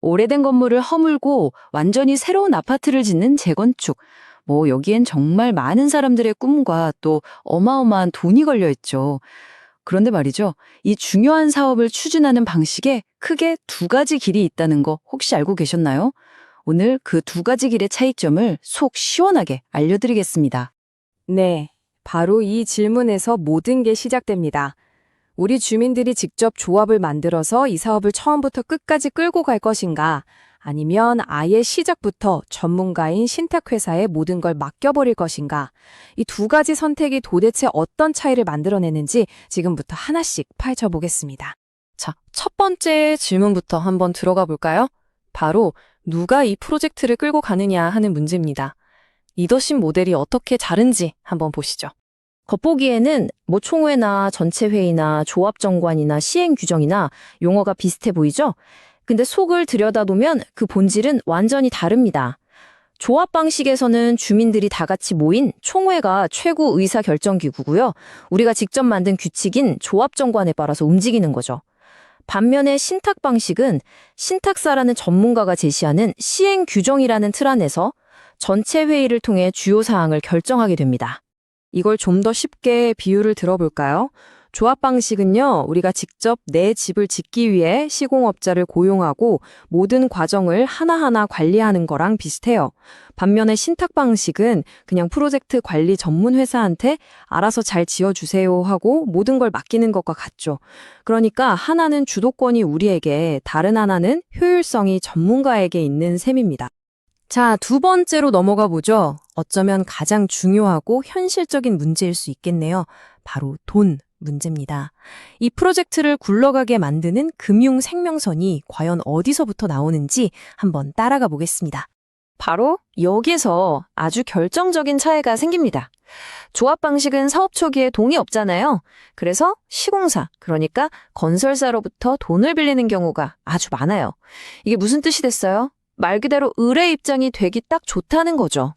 오래된 건물을 허물고 완전히 새로운 아파트를 짓는 재건축. 여기엔 정말 많은 사람들의 꿈과 또 어마어마한 돈이 걸려 있죠. 그런데 말이죠. 이 중요한 사업을 추진하는 방식에 크게 두 가지 길이 있다는 거 혹시 알고 계셨나요? 오늘 그 두 가지 길의 차이점을 속 시원하게 알려드리겠습니다. 네, 바로 이 질문에서 모든 게 시작됩니다. 우리 주민들이 직접 조합을 만들어서 이 사업을 처음부터 끝까지 끌고 갈 것인가? 아니면 아예 시작부터 전문가인 신탁회사에 모든 걸 맡겨버릴 것인가? 이 두 가지 선택이 도대체 어떤 차이를 만들어내는지 지금부터 하나씩 파헤쳐보겠습니다. 자, 첫 번째 질문부터 한번 들어가 볼까요? 바로 누가 이 프로젝트를 끌고 가느냐 하는 문제입니다. 리더십 모델이 어떻게 다른지 한번 보시죠. 겉보기에는 총회나 전체회의나 조합정관이나 시행규정이나 용어가 비슷해 보이죠? 근데 속을 들여다보면 그 본질은 완전히 다릅니다. 조합 방식에서는 주민들이 다 같이 모인 총회가 최고 의사결정기구고요. 우리가 직접 만든 규칙인 조합정관에 따라서 움직이는 거죠. 반면에 신탁 방식은 신탁사라는 전문가가 제시하는 시행규정이라는 틀 안에서 전체 회의를 통해 주요 사항을 결정하게 됩니다. 이걸 좀 더 쉽게 비유를 들어볼까요? 조합 방식은요, 우리가 직접 내 집을 짓기 위해 시공업자를 고용하고 모든 과정을 하나하나 관리하는 거랑 비슷해요. 반면에 신탁 방식은 그냥 프로젝트 관리 전문 회사한테 알아서 잘 지어주세요 하고 모든 걸 맡기는 것과 같죠. 그러니까 하나는 주도권이 우리에게, 다른 하나는 효율성이 전문가에게 있는 셈입니다. 자, 두 번째로 넘어가 보죠. 어쩌면 가장 중요하고 현실적인 문제일 수 있겠네요. 바로 돈 문제입니다. 이 프로젝트를 굴러가게 만드는 금융 생명선이 과연 어디서부터 나오는지 한번 따라가 보겠습니다. 바로 여기서 아주 결정적인 차이가 생깁니다. 조합 방식은 사업 초기에 돈이 없잖아요. 그래서 시공사, 그러니까 건설사로부터 돈을 빌리는 경우가 아주 많아요. 이게 무슨 뜻이 됐어요? 말 그대로 을의 입장이 되기 딱 좋다는 거죠.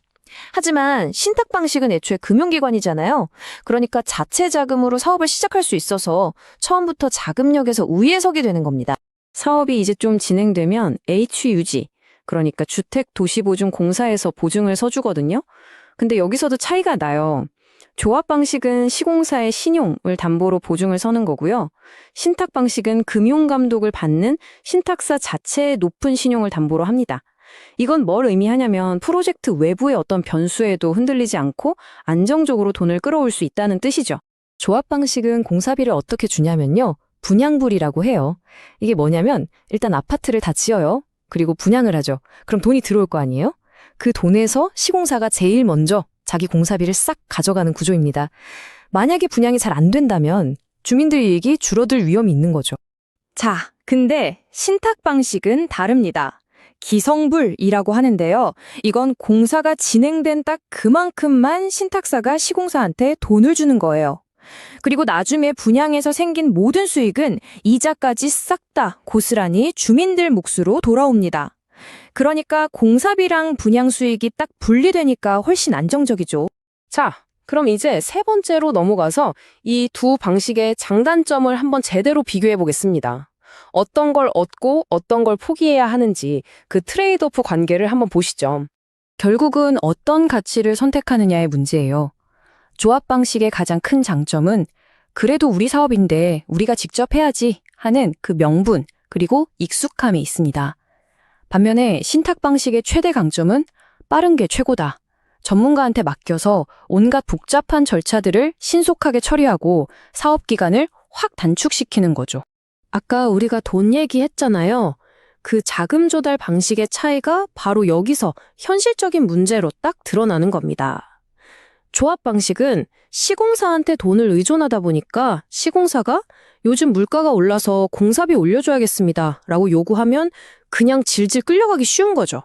하지만 신탁 방식은 애초에 금융기관이잖아요. 그러니까 자체 자금으로 사업을 시작할 수 있어서 처음부터 자금력에서 우위에 서게 되는 겁니다. 사업이 이제 좀 진행되면 HUG, 그러니까 주택도시보증공사에서 보증을 서주거든요. 근데 여기서도 차이가 나요. 조합 방식은 시공사의 신용을 담보로 보증을 서는 거고요. 신탁 방식은 금융감독을 받는 신탁사 자체의 높은 신용을 담보로 합니다. 이건 뭘 의미하냐면 프로젝트 외부의 어떤 변수에도 흔들리지 않고 안정적으로 돈을 끌어올 수 있다는 뜻이죠. 조합 방식은 공사비를 어떻게 주냐면요. 분양불이라고 해요. 이게 뭐냐면 일단 아파트를 다 지어요. 그리고 분양을 하죠. 그럼 돈이 들어올 거 아니에요? 그 돈에서 시공사가 제일 먼저 자기 공사비를 싹 가져가는 구조입니다. 만약에 분양이 잘 안 된다면 주민들 이익이 줄어들 위험이 있는 거죠. 자, 근데 신탁 방식은 다릅니다. 기성불이라고 하는데요. 이건 공사가 진행된 딱 그만큼만 신탁사가 시공사한테 돈을 주는 거예요. 그리고 나중에 분양에서 생긴 모든 수익은 이자까지 싹 다 고스란히 주민들 몫으로 돌아옵니다. 그러니까 공사비랑 분양 수익이 딱 분리되니까 훨씬 안정적이죠. 자, 그럼 이제 세 번째로 넘어가서 이 두 방식의 장단점을 한번 제대로 비교해 보겠습니다. 어떤 걸 얻고 어떤 걸 포기해야 하는지 그 트레이드오프 관계를 한번 보시죠. 결국은 어떤 가치를 선택하느냐의 문제예요. 조합 방식의 가장 큰 장점은 그래도 우리 사업인데 우리가 직접 해야지 하는 그 명분 그리고 익숙함이 있습니다. 반면에 신탁 방식의 최대 강점은 빠른 게 최고다. 전문가한테 맡겨서 온갖 복잡한 절차들을 신속하게 처리하고 사업 기간을 확 단축시키는 거죠. 아까 우리가 돈 얘기했잖아요. 그 자금 조달 방식의 차이가 바로 여기서 현실적인 문제로 딱 드러나는 겁니다. 조합 방식은 시공사한테 돈을 의존하다 보니까 시공사가 요즘 물가가 올라서 공사비 올려줘야겠습니다 라고 요구하면 그냥 질질 끌려가기 쉬운 거죠.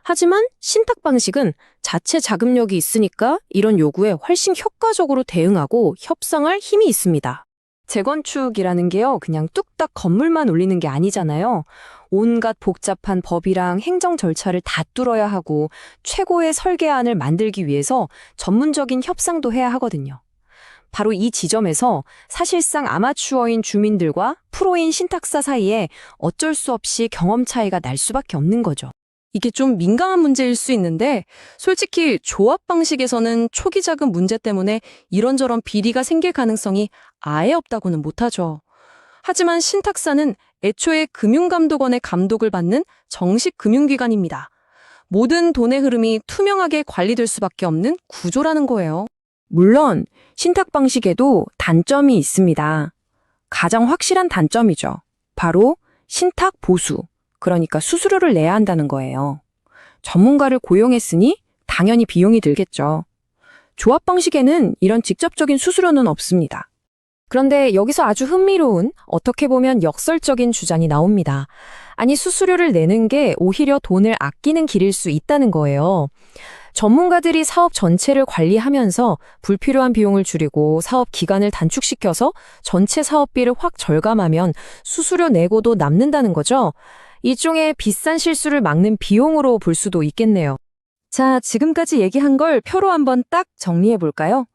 하지만 신탁 방식은 자체 자금력이 있으니까 이런 요구에 훨씬 효과적으로 대응하고 협상할 힘이 있습니다. 재건축이라는 게요, 그냥 뚝딱 건물만 올리는 게 아니잖아요. 온갖 복잡한 법이랑 행정 절차를 다 뚫어야 하고 최고의 설계안을 만들기 위해서 전문적인 협상도 해야 하거든요. 바로 이 지점에서 사실상 아마추어인 주민들과 프로인 신탁사 사이에 어쩔 수 없이 경험 차이가 날 수밖에 없는 거죠. 이게 좀 민감한 문제일 수 있는데 솔직히 조합 방식에서는 초기 자금 문제 때문에 이런저런 비리가 생길 가능성이 아예 없다고는 못하죠. 하지만 신탁사는 애초에 금융감독원의 감독을 받는 정식 금융기관입니다. 모든 돈의 흐름이 투명하게 관리될 수밖에 없는 구조라는 거예요. 물론 신탁 방식에도 단점이 있습니다. 가장 확실한 단점이죠. 바로 신탁 보수, 그러니까 수수료를 내야 한다는 거예요. 전문가를 고용했으니 당연히 비용이 들겠죠. 조합 방식에는 이런 직접적인 수수료는 없습니다. 그런데 여기서 아주 흥미로운, 어떻게 보면 역설적인 주장이 나옵니다. 아니, 수수료를 내는 게 오히려 돈을 아끼는 길일 수 있다는 거예요. 전문가들이 사업 전체를 관리하면서 불필요한 비용을 줄이고 사업 기간을 단축시켜서 전체 사업비를 확 절감하면 수수료 내고도 남는다는 거죠. 일종의 비싼 실수를 막는 비용으로 볼 수도 있겠네요. 자, 지금까지 얘기한 걸 표로 한번 딱 정리해 볼까요?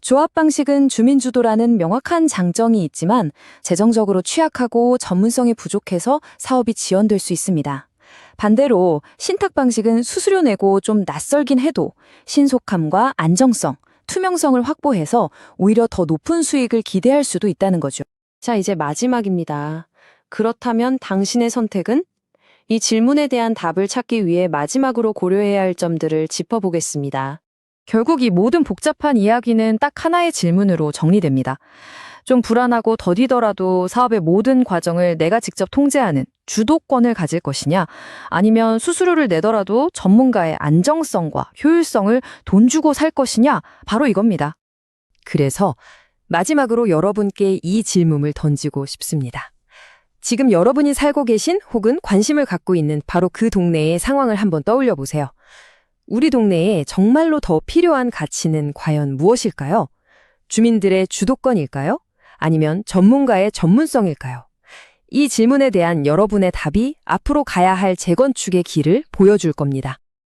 조합 방식은 주민주도라는 명확한 장점이 있지만 재정적으로 취약하고 전문성이 부족해서 사업이 지연될 수 있습니다. 반대로 신탁 방식은 수수료 내고 좀 낯설긴 해도 신속함과 안정성, 투명성을 확보해서 오히려 더 높은 수익을 기대할 수도 있다는 거죠. 자, 이제 마지막입니다. 그렇다면 당신의 선택은? 이 질문에 대한 답을 찾기 위해 마지막으로 고려해야 할 점들을 짚어보겠습니다. 결국 이 모든 복잡한 이야기는 딱 하나의 질문으로 정리됩니다. 좀 불안하고 더디더라도 사업의 모든 과정을 내가 직접 통제하는 주도권을 가질 것이냐, 아니면 수수료를 내더라도 전문가의 안정성과 효율성을 돈 주고 살 것이냐, 바로 이겁니다. 그래서 마지막으로 여러분께 이 질문을 던지고 싶습니다. 지금 여러분이 살고 계신 혹은 관심을 갖고 있는 바로 그 동네의 상황을 한번 떠올려 보세요. 우리 동네에 정말로 더 필요한 가치는 과연 무엇일까요? 주민들의 주도권일까요? 아니면 전문가의 전문성일까요? 이 질문에 대한 여러분의 답이 앞으로 가야 할 재건축의 길을 보여줄 겁니다.